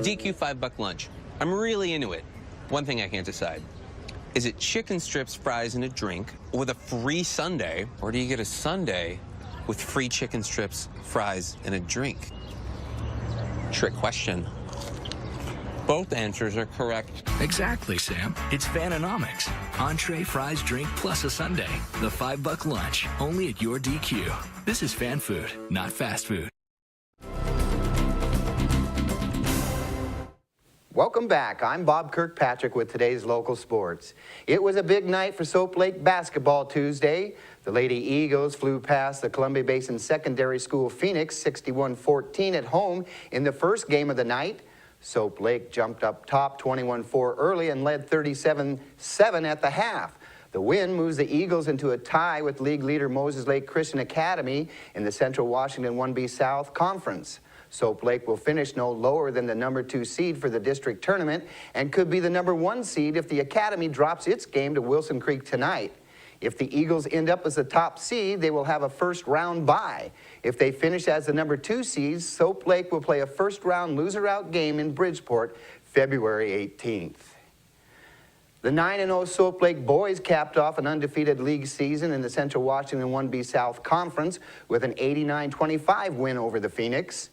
DQ $5 lunch. I'm really into it. One thing I can't decide. Is it chicken strips, fries, and a drink with a free sundae, or do you get a sundae with free chicken strips, fries, and a drink? Trick question. Both answers are correct. Exactly, Sam. It's Fanonomics. Entree, fries, drink, plus a sundae. The $5 lunch, only at your DQ. This is fan food, not fast food. Welcome back. I'm Bob Kirkpatrick with today's local sports. It was a big night for Soap Lake basketball Tuesday. The Lady Eagles flew past the Columbia Basin Secondary School Phoenix 61-14 at home in the first game of the night. Soap Lake jumped up top 21-4 early and led 37-7 at the half. The win moves the Eagles into a tie with league leader Moses Lake Christian Academy in the Central Washington 1B South Conference. Soap Lake will finish no lower than the #2 seed for the district tournament and could be the #1 seed if the Academy drops its game to Wilson Creek tonight. If the Eagles end up as the top seed, they will have a first-round bye. If they finish as the #2 seed, Soap Lake will play a first-round loser-out game in Bridgeport February 18th. The 9-0 Soap Lake boys capped off an undefeated league season in the Central Washington 1B South Conference with an 89-25 win over the Phoenix.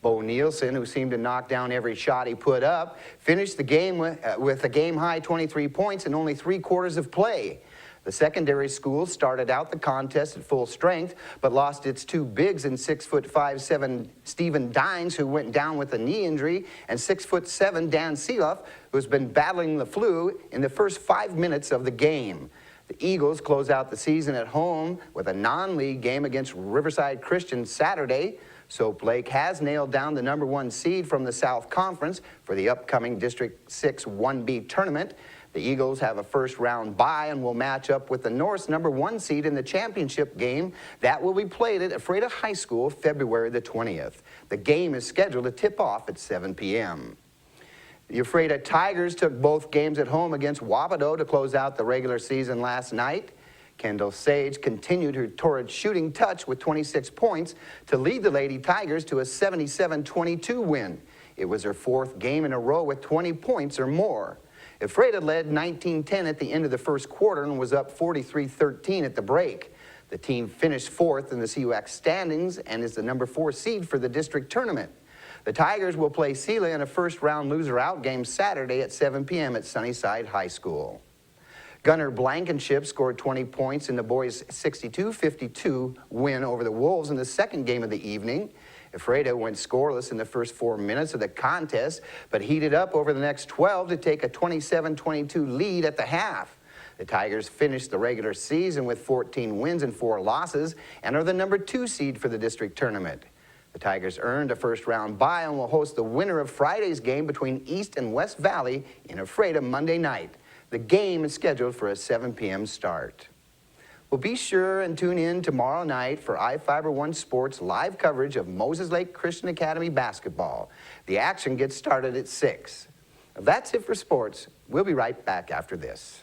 Bo Nielsen, who seemed to knock down every shot he put up, finished the game with a game-high 23 points in only 3 quarters of play. The secondary school started out the contest at full strength, but lost its 2 bigs in 6'5'7" Stephen Dines, who went down with a knee injury, and 6'7" Dan Seeloff, who's been battling the flu in the first 5 minutes of the game. The Eagles close out the season at home with a non-league game against Riverside Christian Saturday. Soap Lake has nailed down the #1 seed from the South Conference for the upcoming District 6 1B tournament. The Eagles have a first-round bye and will match up with the North's #1 seed in the championship game. That will be played at Ephrata High School February the 20th. The game is scheduled to tip off at 7 p.m. The Ephrata Tigers took both games at home against Wapato to close out the regular season last night. Kendall Sage continued her torrid shooting touch with 26 points to lead the Lady Tigers to a 77-22 win. It was her 4th game in a row with 20 points or more. Ephrata led 19-10 at the end of the first quarter and was up 43-13 at the break. The team finished 4th in the CUX standings and is the #4 seed for the district tournament. The Tigers will play Sealy in a first-round loser-out game Saturday at 7 p.m. at Sunnyside High School. Gunner Blankenship scored 20 points in the boys' 62-52 win over the Wolves in the second game of the evening. Ephrata went scoreless in the first 4 minutes of the contest, but heated up over the next 12 to take a 27-22 lead at the half. The Tigers finished the regular season with 14 wins and 4 losses and are the #2 seed for the district tournament. The Tigers earned a first-round bye and will host the winner of Friday's game between East and West Valley in Ephrata Monday night. The game is scheduled for a 7 p.m. start. Well, be sure and tune in tomorrow night for iFIBER 1 Sports live coverage of Moses Lake Christian Academy basketball. The action gets started at 6. That's it for sports. We'll be right back after this.